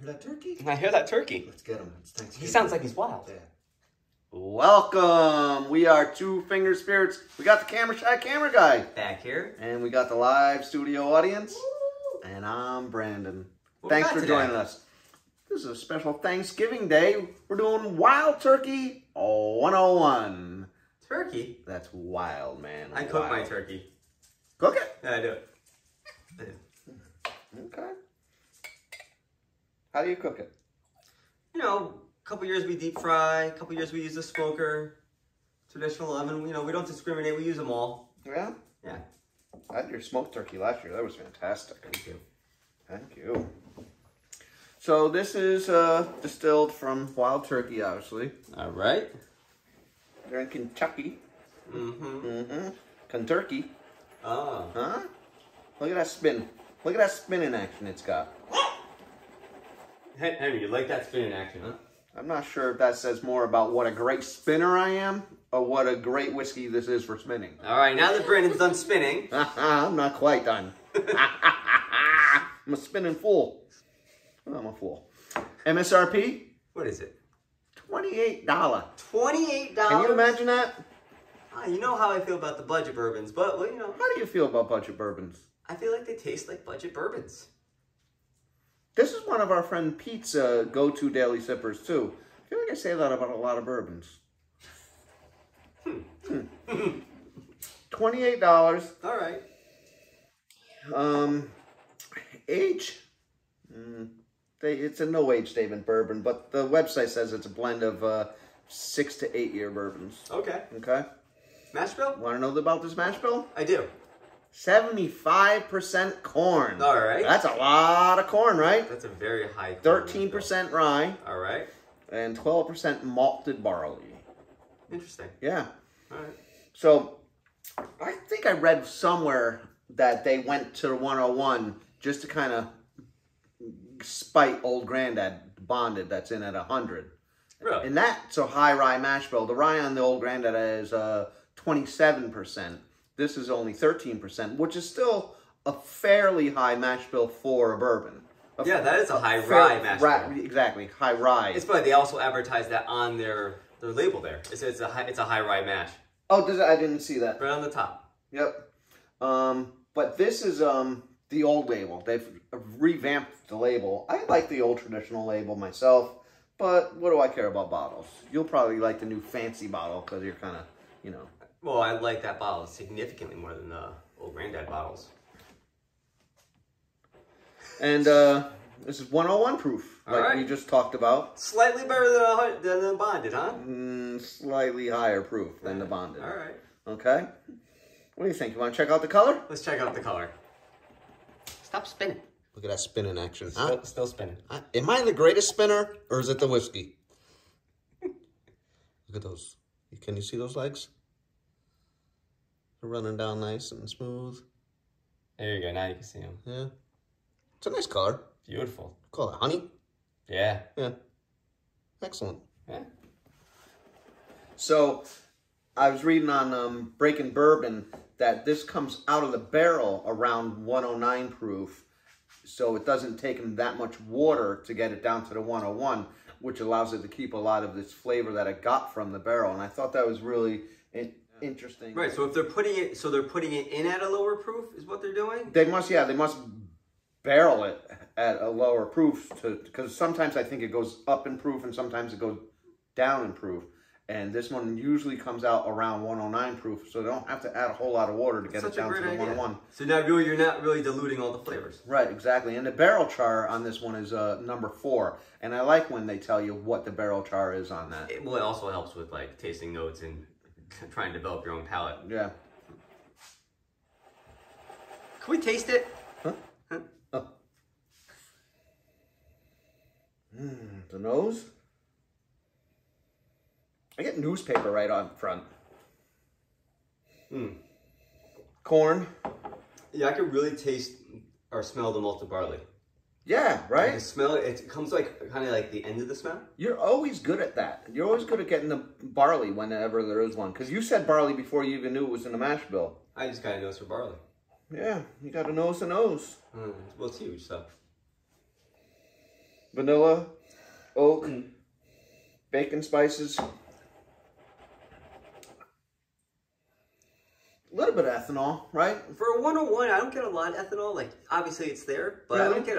Hear that turkey? I hear that turkey. Let's get him. It's Thanksgiving. He sounds like he's wild. Yeah. Welcome. We are Two Finger Spirits. We got the camera shy camera guy Back here. and we got the live studio audience. Woo! And I'm Brandon. Thanks for joining us. This is a special Thanksgiving Day. We're doing Wild Turkey 101. Turkey? That's wild, man. I cook my turkey. Cook it? Yeah, I do. I do. Okay. How do you cook it? You know, a couple years we deep fry, a couple years we use the smoker, traditional oven. You know, we don't discriminate. We use them all. Yeah? Yeah. I had your smoked turkey last year. That was fantastic. Thank you. Thank you. So this is distilled from wild turkey, obviously. All right. They're in Kentucky. Mm-hmm. Kentucky. Oh. Huh? Look at that spin. Look at that spinning action it's got. Hey, Henry, you like that spinning action, huh? I'm not sure if that says more about what a great spinner I am or what a great whiskey this is for spinning. All right, now that Brandon's done spinning. I'm not quite done. I'm a spinning fool. I'm a fool. MSRP? What is it? $28. $28? Can you imagine that? You know how I feel about the budget bourbons, but, well, you know. How do you feel about budget bourbons? I feel like they taste like budget bourbons. This is one of our friend Pete's go-to daily sippers, too. I feel like I say that about a lot of bourbons. $28. All right. Age? It's a no-age statement bourbon, but the website says it's a blend of 6 to 8 year bourbons. Okay. Okay? Mashbill? Want to know about this mash bill? I do. 75% corn. All right. That's a lot of corn, right? That's a very high corn. 13% rye. All right. And 12% malted barley. Interesting. Yeah. All right. So, I think I read somewhere that they went to 101 just to kind of spite old granddad bonded that's in at 100. Really? And that's a high rye mash bill. The rye on the old granddad is 27%. This is only 13%, which is still a fairly high mash bill for a bourbon. Yeah, that is a high rye mash bill. Exactly, high rye. It's funny, they also advertise that on their label there. It says it's a high rye mash. Oh, does it? I didn't see that. Right on the top. Yep. But this is the old label. They've revamped the label. I like the old traditional label myself, but what do I care about bottles? You'll probably like the new fancy bottle because you're kind of, you know. Well, I like that bottle significantly more than the old granddad bottles. And this is 101 proof, like we just talked about. Slightly better than the bonded, huh? Slightly higher proof than the bonded. All right. Okay. What do you think? You want to check out the color? Let's check out the color. Stop spinning. Look at that spinning action. Still spinning. Am I the greatest spinner, or is it the whiskey? Look at those. Can you see those legs? They're running down nice and smooth. There you go. Now you can see them. Yeah. It's a nice color. Beautiful. Call it honey. Yeah. Yeah. Excellent. Yeah. So, I was reading on Breaking Bourbon that this comes out of the barrel around 109 proof, so it doesn't take them that much water to get it down to the 101, which allows it to keep a lot of this flavor that it got from the barrel. And I thought that was really interesting. Right. So if they're putting it in at a lower proof, is what they're doing. They must barrel it at a lower proof because sometimes I think it goes up in proof and sometimes it goes down in proof. And this one usually comes out around 109 proof, so they don't have to add a whole lot of water to get it down to the 101. So now really, you're not really diluting all the flavors. Right, exactly. And the barrel char on this one is number 4. And I like when they tell you what the barrel char is on that. It also helps with like tasting notes and trying to develop your own palate. Yeah. Can we taste it? Huh? Oh. The nose. I get newspaper right on front. Corn. Yeah, I could really taste or smell the malted barley. Yeah, right? The smell, it comes like kind of like the end of the smell. You're always good at that. You're always good at getting the barley whenever there is one. Because you said barley before you even knew it was in the mash bill. I just got a nose for barley. Yeah, you got a nose to nose. Well, it's huge, so. vanilla, oak, bacon spices. A little bit of ethanol, right? For a 101, I don't get a lot of ethanol. Like, obviously it's there, but Really? I don't get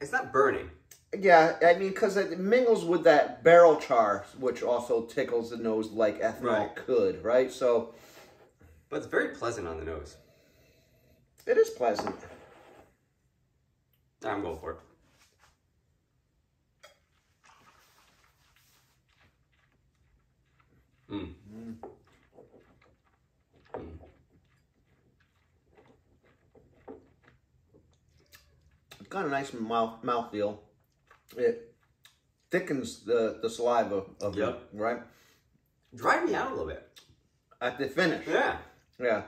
it's not burning. Yeah, I mean, because it mingles with that barrel char, which also tickles the nose like ethanol could, right? So, but it's very pleasant on the nose. It is pleasant. I'm going for it. Mm. It's got a nice mouthfeel. It thickens the saliva of it, right? Dried me out a little bit. At the finish. Yeah. Yeah.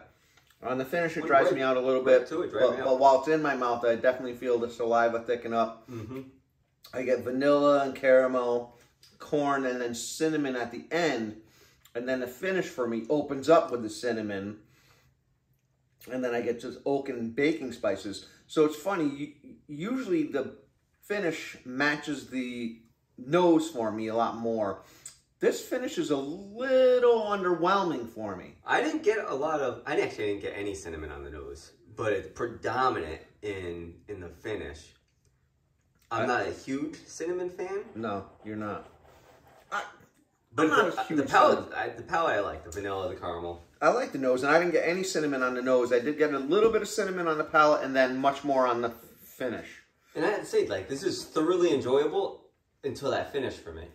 On the finish, it dries me out a little bit. But while it's in my mouth, I definitely feel the saliva thicken up. I get vanilla and caramel, corn, and then cinnamon at the end. And then the finish for me opens up with the cinnamon. And then I get just oak and baking spices. So it's funny. Usually the finish matches the nose for me a lot more. This finish is a little underwhelming for me. I didn't get I actually didn't get any cinnamon on the nose, but it's predominant in the finish. I'm not a huge cinnamon fan. No, you're not. But the palate I like, the vanilla, the caramel. I like the nose, and I didn't get any cinnamon on the nose. I did get a little bit of cinnamon on the palate, and then much more on the finish. And I had to say, like, this is thoroughly enjoyable until that finish for me.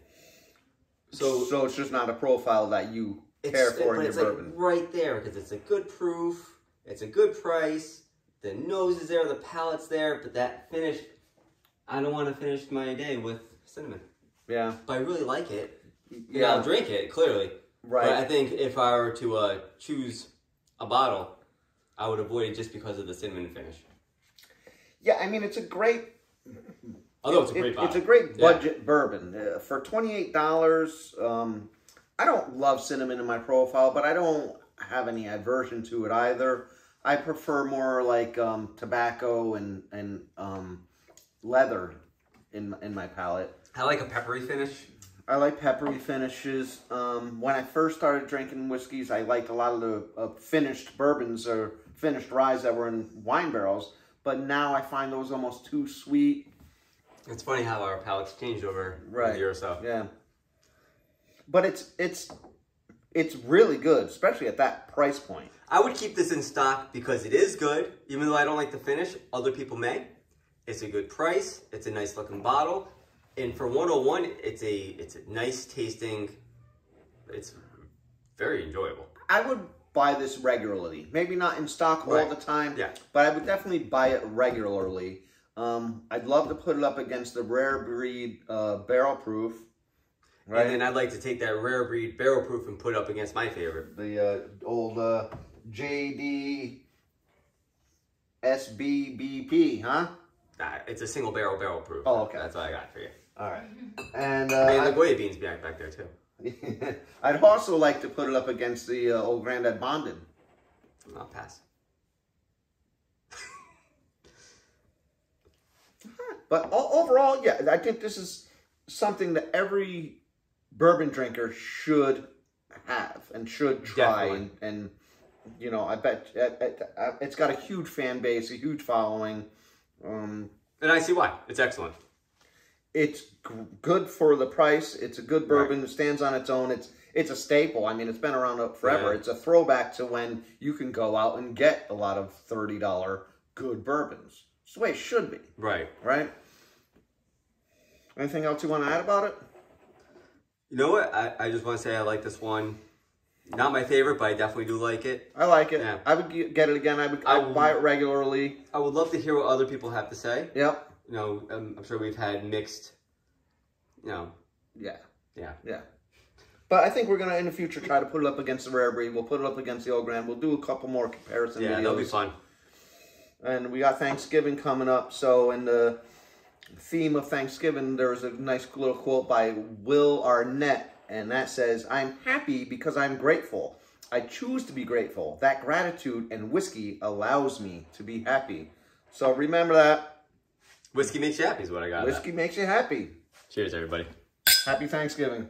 So it's just not a profile that you care for in your bourbon. Like right there, because it's a good proof, it's a good price, the nose is there, the palate's there, but that finish, I don't want to finish my day with cinnamon. Yeah. But I really like it. Yeah, I'll drink it, clearly. Right. But I think if I were to choose a bottle, I would avoid it just because of the cinnamon finish. Yeah, I mean, it's a great... Although it's a great bottle. It's a great budget bourbon. For $28, I don't love cinnamon in my profile, but I don't have any aversion to it either. I prefer more like tobacco and leather in my palate. I like a peppery finish. I like peppery finishes. When I first started drinking whiskeys, I liked a lot of the finished bourbons or finished rye that were in wine barrels. But now I find those almost too sweet. It's funny how our palates changed over a year or so. Yeah. But it's really good, especially at that price point. I would keep this in stock because it is good. Even though I don't like the finish, other people may. It's a good price. It's a nice looking bottle. And for 101, it's a nice tasting, it's very enjoyable. I would buy this regularly. Maybe not in stock all the time, but I would definitely buy it regularly. I'd love to put it up against the rare breed barrel proof. Right? And then I'd like to take that rare breed barrel proof and put it up against my favorite. The old JD SBBP, huh? It's a single barrel proof. Oh, okay. That's all I got for you. All right. And the Goya beans back there too. I'd also like to put it up against the old Grandad Bonded. I'll pass. But overall, yeah, I think this is something that every bourbon drinker should have and should try. And you know, I bet it's got a huge fan base, a huge following. And I see why. It's excellent. It's good for the price. It's a good bourbon. It stands on its own. It's a staple. I mean, it's been around forever. Yeah. It's a throwback to when you can go out and get a lot of $30 good bourbons. It's the way it should be. Right. Right? Anything else you want to add about it? You know what? I just want to say I like this one. Not my favorite, but I definitely do like it. I like it. Yeah. I would get it again. I would buy it regularly. I would love to hear what other people have to say. Yep. You know, I'm sure we've had mixed, you know. Yeah. Yeah. Yeah. But I think we're going to, in the future, try to put it up against the rare breed. We'll put it up against the Old Grand. We'll do a couple more comparison videos. Yeah, that'll be fun. And we got Thanksgiving coming up. So in the theme of Thanksgiving, there's a nice little quote by Will Arnett. And that says, "I'm happy because I'm grateful. I choose to be grateful. That gratitude and whiskey allows me to be happy." So remember that. Whiskey makes you happy is what I got. Whiskey makes you happy. Cheers, everybody. Happy Thanksgiving.